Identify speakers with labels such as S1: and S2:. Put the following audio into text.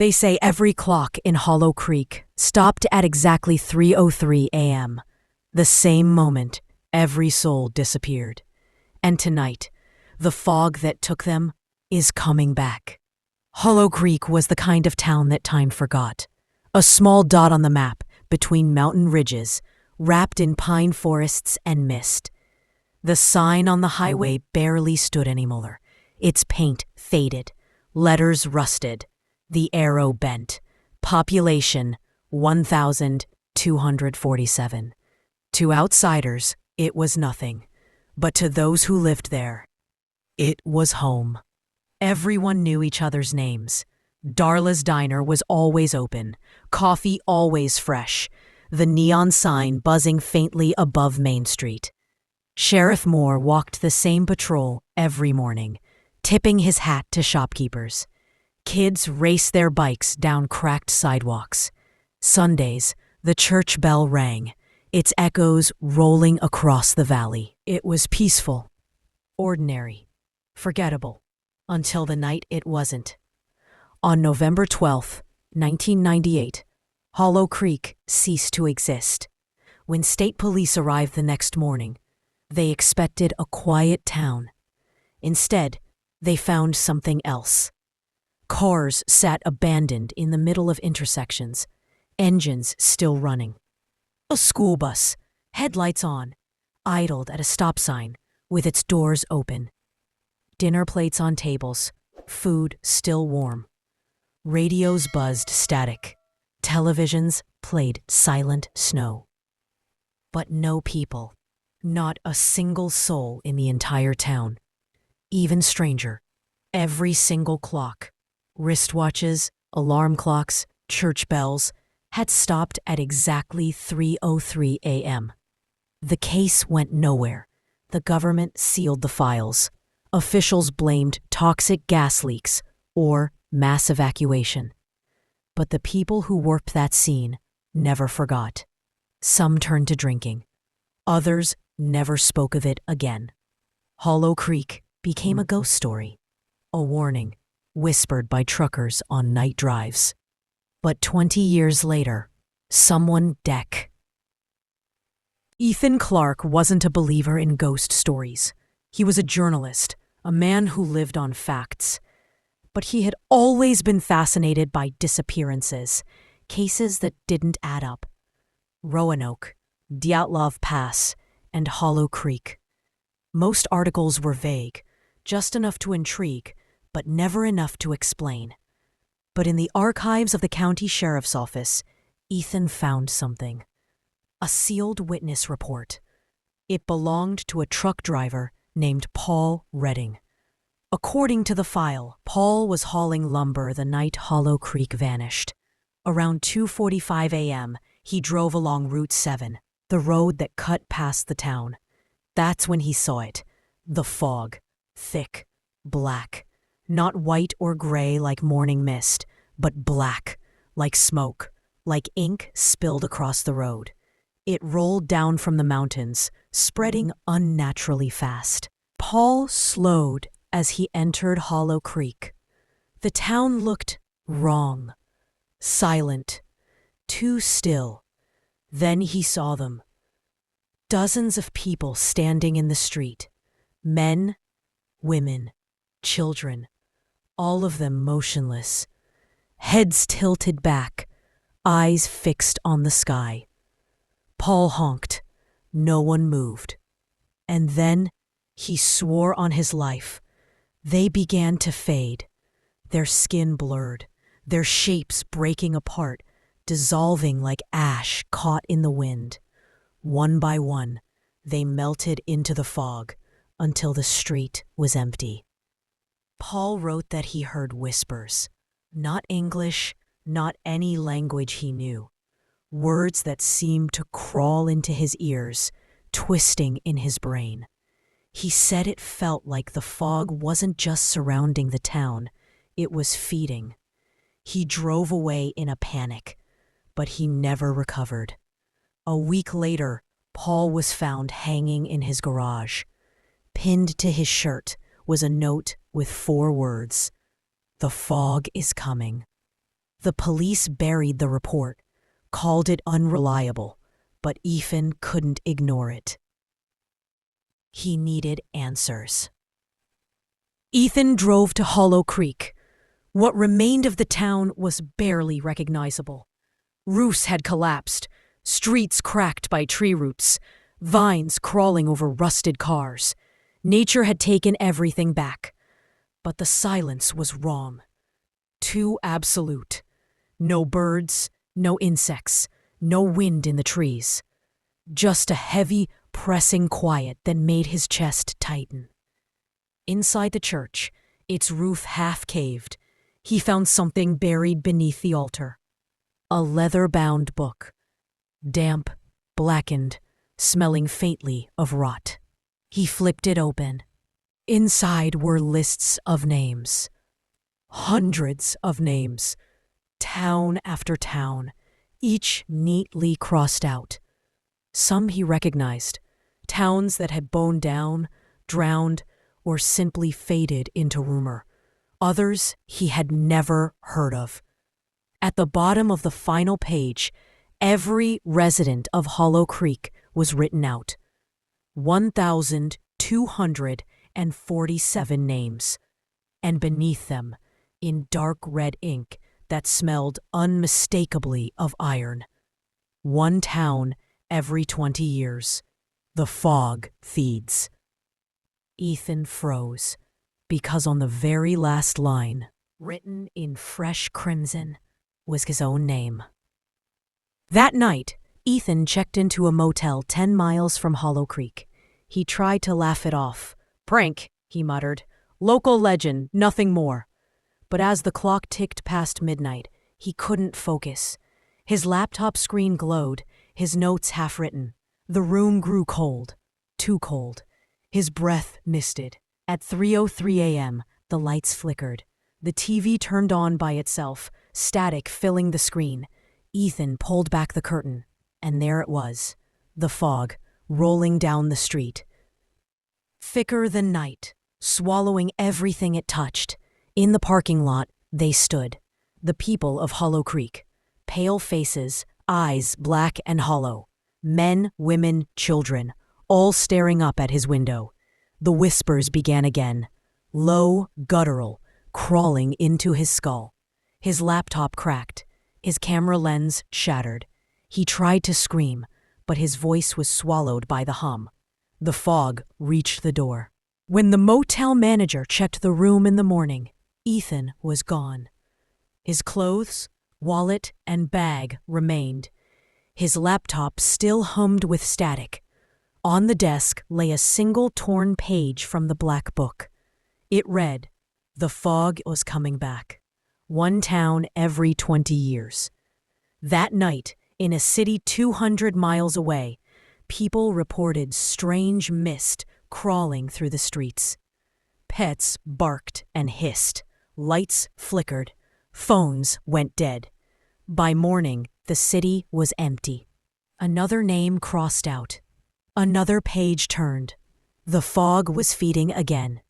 S1: They say every clock in Hollow Creek stopped at exactly 3:03 a.m. The same moment, every soul disappeared. And tonight, the fog that took them is coming back. Hollow Creek was the kind of town that time forgot. A small dot on the map between mountain ridges, wrapped in pine forests and mist. The sign on the highway barely stood anymore. Its paint faded, letters rusted, the arrow bent. Population 1,247. To outsiders, it was nothing. But to those who lived there, it was home. Everyone knew each other's names. Darla's Diner was always open, coffee always fresh, the neon sign buzzing faintly above Main Street. Sheriff Moore walked the same patrol every morning, tipping his hat to shopkeepers. Kids raced their bikes down cracked sidewalks. Sundays, the church bell rang, its echoes rolling across the valley. It was peaceful, ordinary, forgettable, until the night it wasn't. On November 12, 1998, Hollow Creek ceased to exist. When state police arrived the next morning, they expected a quiet town. Instead, they found something else. Cars sat abandoned in the middle of intersections, engines still running. A school bus, headlights on, idled at a stop sign with its doors open. Dinner plates on tables, food still warm. Radios buzzed static. Televisions played silent snow. But no people, not a single soul in the entire town. Even stranger, every single clock, wristwatches, alarm clocks, church bells, had stopped at exactly 3:03 a.m. The case went nowhere. The government sealed the files. Officials blamed toxic gas leaks or mass evacuation. But the people who worked that scene never forgot. Some turned to drinking. Others never spoke of it again. Hollow Creek became a ghost story, a warning whispered by truckers on night drives. But 20 years later, someone deck. Ethan Clark wasn't a believer in ghost stories. He was a journalist, a man who lived on facts. But he had always been fascinated by disappearances, cases that didn't add up. Roanoke, Dyatlov Pass, and Hollow Creek. Most articles were vague, just enough to intrigue, but never enough to explain. But in the archives of the county sheriff's office, Ethan found something. A sealed witness report. It belonged to a truck driver named Paul Redding. According to the file, Paul was hauling lumber the night Hollow Creek vanished. Around 2:45 a.m., he drove along Route 7, the road that cut past the town. That's when he saw it. The fog. Thick. Black. Not white or gray like morning mist, but black, like smoke, like ink spilled across the road. It rolled down from the mountains, spreading unnaturally fast. Paul slowed as he entered Hollow Creek. The town looked wrong, silent, too still. Then he saw them. Dozens of people standing in the street. Men, women, children, all of them motionless. Heads tilted back, eyes fixed on the sky. Paul honked. No one moved. And then he swore on his life. They began to fade, their skin blurred, their shapes breaking apart, dissolving like ash caught in the wind. One by one, they melted into the fog until the street was empty. Paul wrote that he heard whispers, not English, not any language he knew. Words that seemed to crawl into his ears, twisting in his brain. He said it felt like the fog wasn't just surrounding the town, it was feeding. He drove away in a panic, but he never recovered. A week later, Paul was found hanging in his garage. Pinned to his shirt was a note with 4 words: "The fog is coming." The police buried the report, called it unreliable, but Ethan couldn't ignore it. He needed answers. Ethan drove to Hollow Creek. What remained of the town was barely recognizable. Roofs had collapsed, streets cracked by tree roots, vines crawling over rusted cars. Nature had taken everything back. But the silence was wrong. Too absolute. No birds, no insects, no wind in the trees. Just a heavy, pressing quiet that made his chest tighten. Inside the church, its roof half-caved, he found something buried beneath the altar. A leather-bound book. Damp, blackened, smelling faintly of rot. He flipped it open. Inside were lists of names. Hundreds of names. Town after town, each neatly crossed out. Some he recognized. Towns that had boned down, drowned, or simply faded into rumor. Others he had never heard of. At the bottom of the final page, every resident of Hollow Creek was written out. 1,247 names. And beneath them, in dark red ink that smelled unmistakably of iron. One town every 20 years. The fog feeds. Ethan froze, because on the very last line, written in fresh crimson, was his own name. That night, Ethan checked into a motel 10 miles from Hollow Creek. He tried to laugh it off. "Prank," he muttered. "Local legend, nothing more." But as the clock ticked past midnight, he couldn't focus. His laptop screen glowed, his notes half-written. The room grew cold, too cold. His breath misted. At 3:03 a.m., the lights flickered. The TV turned on by itself, static filling the screen. Ethan pulled back the curtain, and there it was, the fog, rolling down the street. Thicker than night, swallowing everything it touched. In the parking lot, they stood, the people of Hollow Creek. Pale faces, eyes black and hollow. Men, women, children, all staring up at his window. The whispers began again, low, guttural, crawling into his skull. His laptop cracked. His camera lens shattered. He tried to scream, but his voice was swallowed by the hum. The fog reached the door. When the motel manager checked the room in the morning, Ethan was gone. His clothes, wallet, and bag remained. His laptop still hummed with static. On the desk lay a single torn page from the black book. It read, "The fog was coming back. One town every 20 years. That night, in a city 200 miles away, people reported strange mist crawling through the streets. Pets barked and hissed. Lights flickered. Phones went dead. By morning, the city was empty. Another name crossed out. Another page turned. The fog was feeding again.